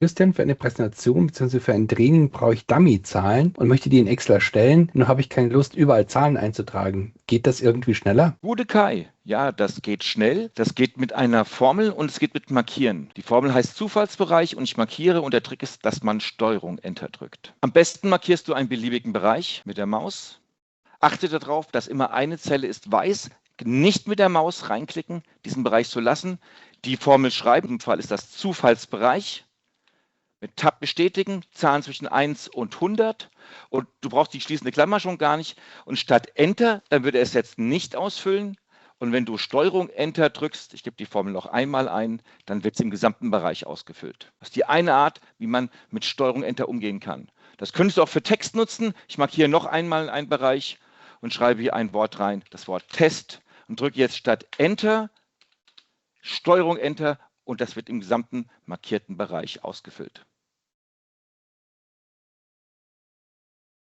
Christian, für eine Präsentation bzw. für ein Training brauche ich Dummy-Zahlen und möchte die in Excel erstellen. Nur habe ich keine Lust, überall Zahlen einzutragen. Geht das irgendwie schneller? Gute Kai, ja, das geht schnell. Das geht mit einer Formel und es geht mit Markieren. Die Formel heißt Zufallsbereich und ich markiere und der Trick ist, dass man Steuerung Enter drückt. Am besten markierst du einen beliebigen Bereich mit der Maus. Achte darauf, dass immer eine Zelle ist weiß. Nicht mit der Maus reinklicken, diesen Bereich zu lassen. Die Formel schreiben, im Fall ist das Zufallsbereich. Mit Tab bestätigen, Zahlen zwischen 1 und 100 und du brauchst die schließende Klammer schon gar nicht. Und statt Enter, dann würde es jetzt nicht ausfüllen. Und wenn du Steuerung Enter drückst, ich gebe die Formel noch einmal ein, dann wird es im gesamten Bereich ausgefüllt. Das ist die eine Art, wie man mit Steuerung Enter umgehen kann. Das könntest du auch für Text nutzen. Ich markiere noch einmal einen Bereich und schreibe hier ein Wort rein, das Wort Test, und drücke jetzt statt Enter Steuerung Enter und das wird im gesamten markierten Bereich ausgefüllt.